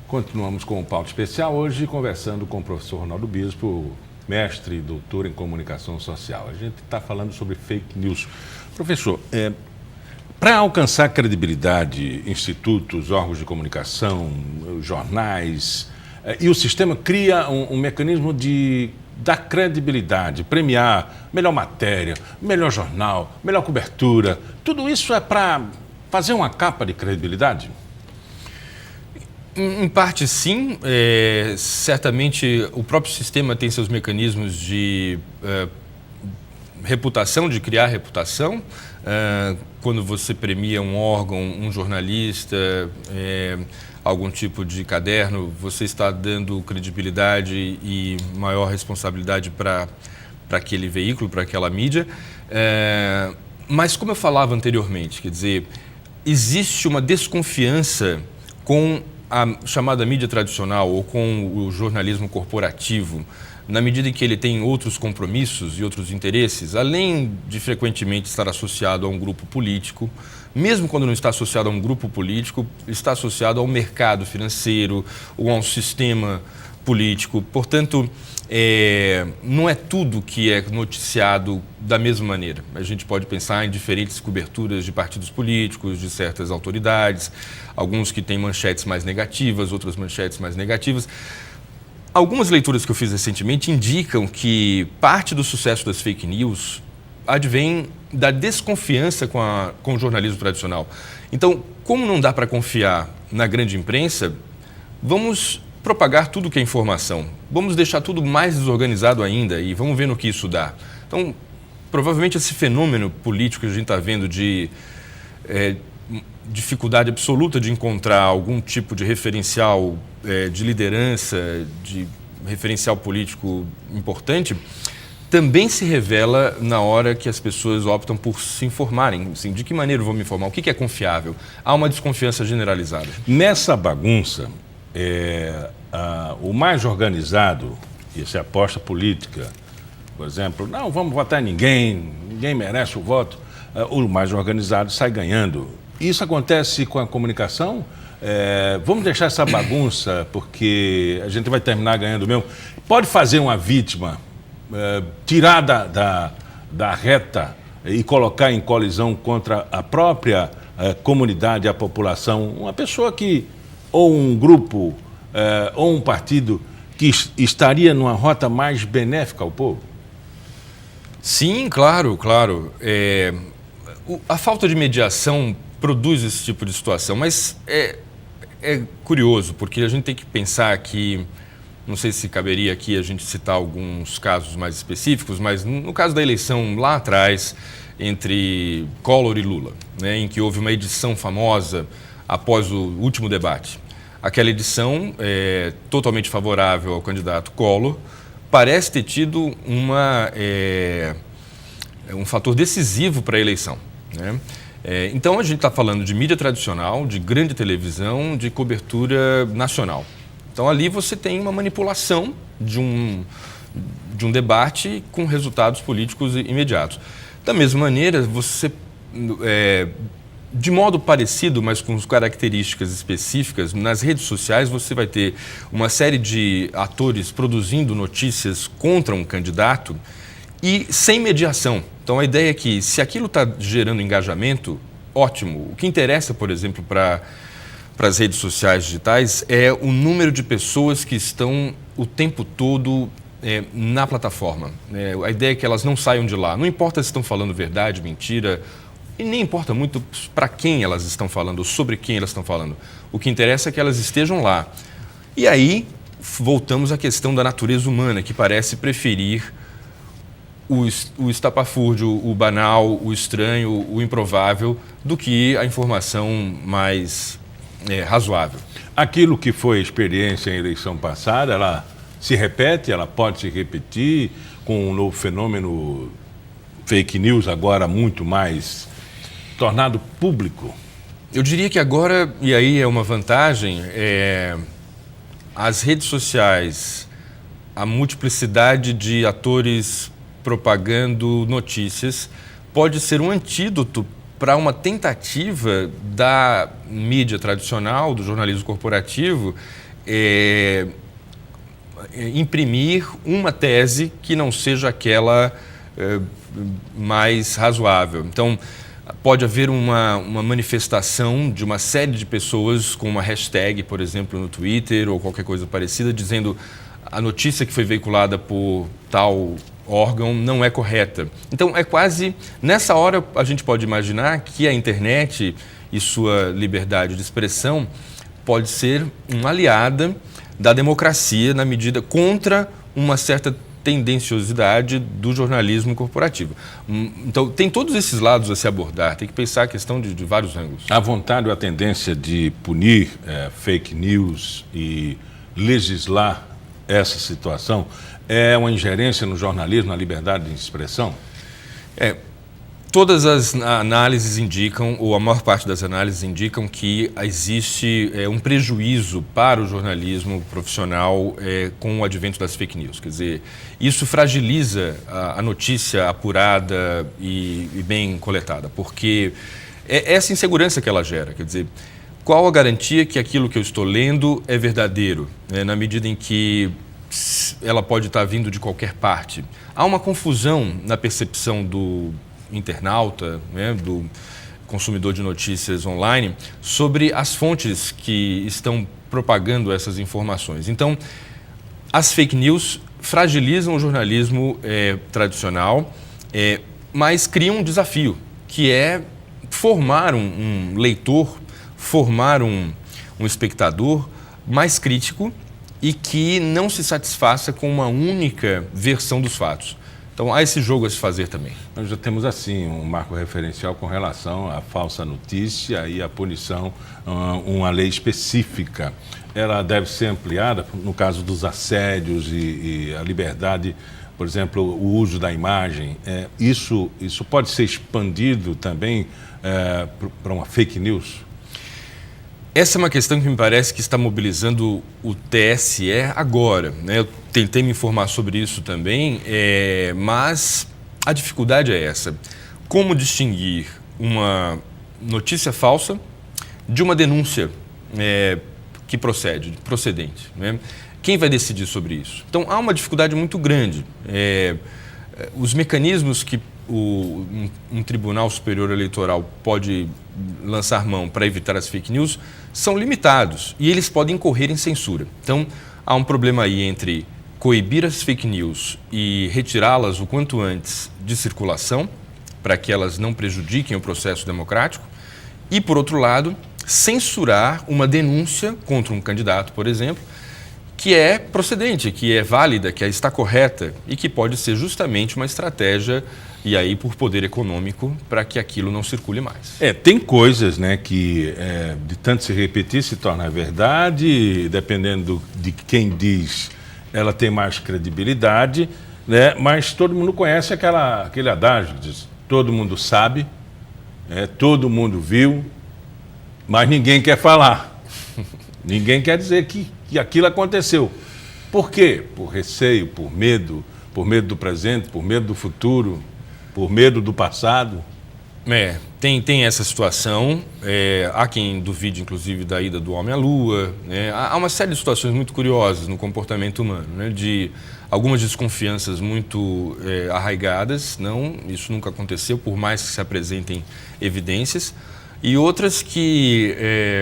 Continuamos com o Pauta Especial, hoje conversando com o professor Ronaldo Bispo, mestre e doutor em comunicação social. A gente está falando sobre fake news. Professor, para alcançar credibilidade, institutos, órgãos de comunicação, jornais, e o sistema cria um mecanismo de dar credibilidade, premiar melhor matéria, melhor jornal, melhor cobertura. Tudo isso é para fazer uma capa de credibilidade? Em parte, sim. Certamente, o próprio sistema tem seus mecanismos de reputação, de criar reputação. Quando você premia um órgão, um jornalista, algum tipo de caderno, você está dando credibilidade e maior responsabilidade para aquele veículo, para aquela mídia. Mas, como eu falava anteriormente, quer dizer, existe uma desconfiança com a chamada mídia tradicional ou com o jornalismo corporativo, na medida em que ele tem outros compromissos e outros interesses, além de frequentemente estar associado a um grupo político, mesmo quando não está associado a um grupo político, está associado ao mercado financeiro ou a um sistema político. Portanto, não é tudo que é noticiado da mesma maneira. A gente pode pensar em diferentes coberturas de partidos políticos, de certas autoridades, alguns que têm manchetes mais negativas, outras manchetes mais negativas. Algumas leituras que eu fiz recentemente indicam que parte do sucesso das fake news advém da desconfiança com o jornalismo tradicional. Então, como não dá para confiar na grande imprensa, vamos propagar tudo que é informação. Vamos deixar tudo mais desorganizado ainda e vamos ver no que isso dá. Então, provavelmente esse fenômeno político que a gente está vendo de dificuldade absoluta de encontrar algum tipo de referencial de liderança, de referencial político importante, também se revela na hora que as pessoas optam por se informarem. Assim, de que maneira eu vou me informar? O que é confiável? Há uma desconfiança generalizada. Nessa bagunça, o mais organizado, essa aposta política, por exemplo, não vamos votar em ninguém merece o voto, o mais organizado sai ganhando. Isso acontece com a comunicação? Vamos deixar essa bagunça porque a gente vai terminar ganhando mesmo. Pode fazer uma vítima, tirar da reta e colocar em colisão contra a própria comunidade, a população, uma pessoa que, ou um grupo, ou um partido que estaria numa rota mais benéfica ao povo? Sim, claro. A falta de mediação produz esse tipo de situação, mas é curioso, porque a gente tem que pensar que, não sei se caberia aqui a gente citar alguns casos mais específicos, mas no caso da eleição lá atrás, entre Collor e Lula, né, em que houve uma edição famosa após o último debate. Aquela edição, totalmente favorável ao candidato Collor, parece ter tido um fator decisivo para a eleição, né? Então, a gente está falando de mídia tradicional, de grande televisão, de cobertura nacional. Então, ali você tem uma manipulação de um debate com resultados políticos imediatos. Da mesma maneira, você, de modo parecido, mas com características específicas, nas redes sociais você vai ter uma série de atores produzindo notícias contra um candidato e sem mediação. Então, a ideia é que, se aquilo está gerando engajamento, ótimo. O que interessa, por exemplo, para as redes sociais digitais é o número de pessoas que estão o tempo todo na plataforma. A ideia é que elas não saiam de lá. Não importa se estão falando verdade, mentira, e nem importa muito para quem elas estão falando, ou sobre quem elas estão falando. O que interessa é que elas estejam lá. E aí, voltamos à questão da natureza humana, que parece preferir o estapafúrdio, o banal, o estranho, o improvável, do que a informação mais razoável. Aquilo que foi experiência em eleição passada, ela se repete, ela pode se repetir com um novo fenômeno fake news, agora muito mais tornado público? Eu diria que agora, e aí é uma vantagem, as redes sociais, a multiplicidade de atores propagando notícias pode ser um antídoto para uma tentativa da mídia tradicional, do jornalismo corporativo, imprimir uma tese que não seja aquela mais razoável. Então, pode haver uma manifestação de uma série de pessoas com uma hashtag, por exemplo, no Twitter ou qualquer coisa parecida, dizendo a notícia que foi veiculada por tal órgão não é correta. Então, é quase... Nessa hora, a gente pode imaginar que a internet e sua liberdade de expressão pode ser uma aliada da democracia na medida contra uma certa tendenciosidade do jornalismo corporativo. Então, tem todos esses lados a se abordar, tem que pensar a questão de vários ângulos. A vontade ou a tendência de punir fake news e legislar essa situação é uma ingerência no jornalismo, na liberdade de expressão? Todas as análises indicam, ou a maior parte das análises indicam, que existe um prejuízo para o jornalismo profissional com o advento das fake news. Quer dizer, isso fragiliza a notícia apurada e bem coletada, porque é essa insegurança que ela gera. Quer dizer, qual a garantia que aquilo que eu estou lendo é verdadeiro, né, na medida em que ela pode estar vindo de qualquer parte? Há uma confusão na percepção do internauta, né, do consumidor de notícias online, sobre as fontes que estão propagando essas informações. Então, as fake news fragilizam o jornalismo tradicional, mas criam um desafio, que é formar um leitor, formar um espectador mais crítico e que não se satisfaça com uma única versão dos fatos. Então, há esse jogo a se fazer também. Nós já temos, assim, um marco referencial com relação à falsa notícia e à punição, uma lei específica. Ela deve ser ampliada no caso dos assédios e a liberdade, por exemplo, o uso da imagem. Isso pode ser expandido também para uma fake news? Essa é uma questão que me parece que está mobilizando o TSE agora, né? Eu tentei me informar sobre isso também, mas a dificuldade é essa. Como distinguir uma notícia falsa de uma denúncia que procedente, né? Quem vai decidir sobre isso? Então, há uma dificuldade muito grande. Os mecanismos que um Tribunal Superior Eleitoral pode lançar mão para evitar as fake news são limitados e eles podem incorrer em censura. Então, há um problema aí entre coibir as fake news e retirá-las o quanto antes de circulação, para que elas não prejudiquem o processo democrático, e, por outro lado, censurar uma denúncia contra um candidato, por exemplo, que é procedente, que é válida, que está correta e que pode ser justamente uma estratégia, e aí por poder econômico, para que aquilo não circule mais. Tem coisas, né, que de tanto se repetir se torna verdade, dependendo de quem diz, ela tem mais credibilidade, né, mas todo mundo conhece aquele adágio que diz, todo mundo sabe, todo mundo viu, mas ninguém quer falar. Ninguém quer dizer que aquilo aconteceu. Por quê? Por receio, por medo do presente, por medo do futuro, por medo do passado. Tem essa situação. Há quem duvide, inclusive, da ida do homem à Lua, né? Há uma série de situações muito curiosas no comportamento humano, né? De algumas desconfianças muito arraigadas. Não, isso nunca aconteceu, por mais que se apresentem evidências. E outras que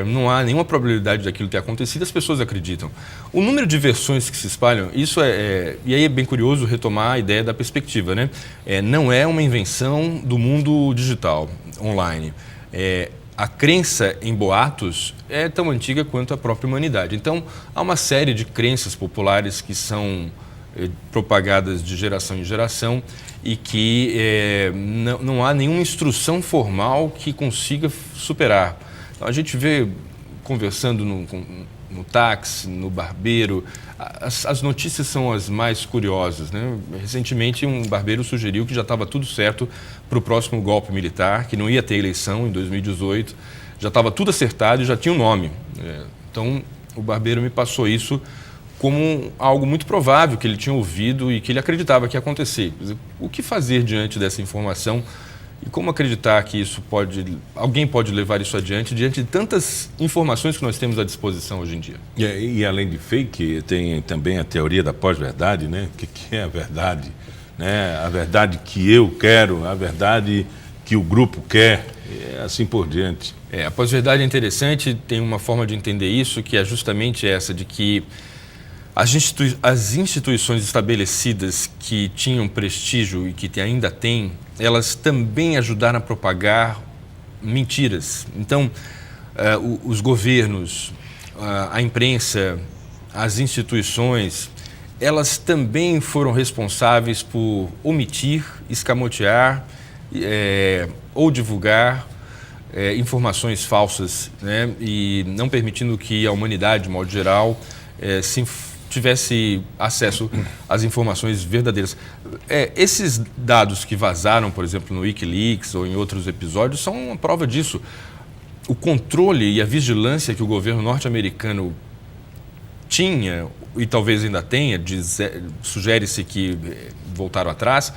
não há nenhuma probabilidade daquilo ter acontecido, as pessoas acreditam. O número de versões que se espalham, isso e aí é bem curioso retomar a ideia da perspectiva, né? Não é uma invenção do mundo digital, online. A crença em boatos é tão antiga quanto a própria humanidade. Então, há uma série de crenças populares que são propagadas de geração em geração e que não há nenhuma instrução formal que consiga superar. Então, a gente vê, conversando no táxi, no barbeiro, as notícias são as mais curiosas, né? Recentemente, um barbeiro sugeriu que já estava tudo certo para o próximo golpe militar, que não ia ter eleição em 2018, já estava tudo acertado e já tinha um nome. Então, o barbeiro me passou isso como algo muito provável que ele tinha ouvido e que ele acreditava que ia acontecer. Quer dizer, o que fazer diante dessa informação E como acreditar que alguém pode levar isso adiante diante de tantas informações que nós temos à disposição hoje em dia? E além de fake, tem também a teoria da pós-verdade, né? O que é a verdade? Né? A verdade que eu quero, a verdade que o grupo quer, e assim por diante. A pós-verdade é interessante, tem uma forma de entender isso, que é justamente essa, de que as instituições estabelecidas que tinham prestígio e que ainda têm, elas também ajudaram a propagar mentiras. Então, os governos, a imprensa, as instituições, elas também foram responsáveis por omitir, escamotear ou divulgar informações falsas, né? E não permitindo que a humanidade, de modo geral, tivesse acesso às informações verdadeiras. Esses dados que vazaram, por exemplo, no Wikileaks ou em outros episódios, são uma prova disso. O controle e a vigilância que o governo norte-americano tinha, e talvez ainda tenha, sugere-se que voltaram atrás,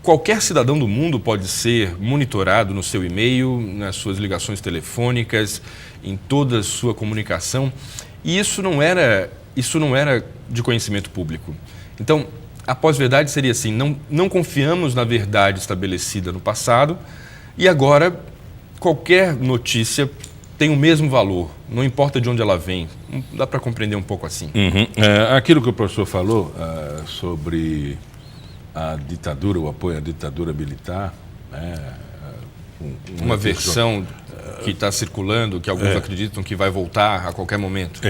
qualquer cidadão do mundo pode ser monitorado no seu e-mail, nas suas ligações telefônicas, em toda a sua comunicação, e isso não era de conhecimento público. Então, a pós-verdade seria assim, não confiamos na verdade estabelecida no passado e agora qualquer notícia tem o mesmo valor, não importa de onde ela vem. Dá para compreender um pouco assim. Aquilo que o professor falou sobre a ditadura, o apoio à ditadura militar, uma versão que está circulando, que alguns acreditam que vai voltar a qualquer momento.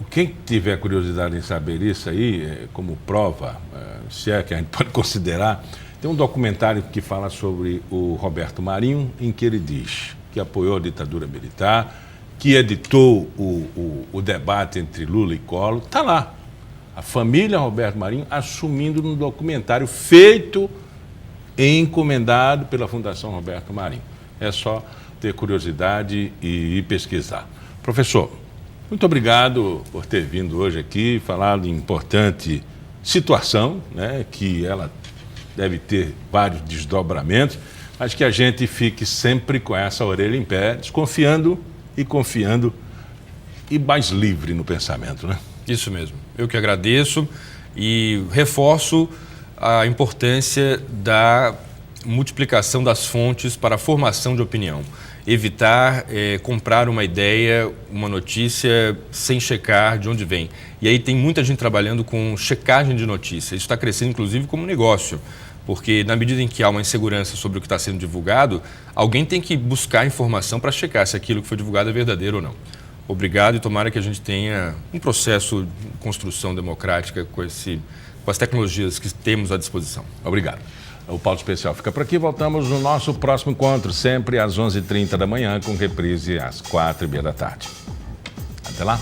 Quem tiver curiosidade em saber isso aí, como prova, se é que a gente pode considerar, tem um documentário que fala sobre o Roberto Marinho, em que ele diz que apoiou a ditadura militar, que editou o debate entre Lula e Collor. Está lá, a família Roberto Marinho assumindo no documentário feito e encomendado pela Fundação Roberto Marinho. É só ter curiosidade e ir pesquisar. Professor, muito obrigado por ter vindo hoje aqui, falar de importante situação, né, que ela deve ter vários desdobramentos, mas que a gente fique sempre com essa orelha em pé, desconfiando e confiando e mais livre no pensamento, né? Isso mesmo. Eu que agradeço e reforço a importância da multiplicação das fontes para a formação de opinião. Evitar comprar uma ideia, uma notícia, sem checar de onde vem. E aí tem muita gente trabalhando com checagem de notícias. Isso está crescendo, inclusive, como negócio. Porque na medida em que há uma insegurança sobre o que está sendo divulgado, alguém tem que buscar informação para checar se aquilo que foi divulgado é verdadeiro ou não. Obrigado e tomara que a gente tenha um processo de construção democrática com as tecnologias que temos à disposição. Obrigado. O Pauta Especial fica por aqui. Voltamos no nosso próximo encontro, sempre às 11h30 da manhã, com reprise às 4h30 da tarde. Até lá.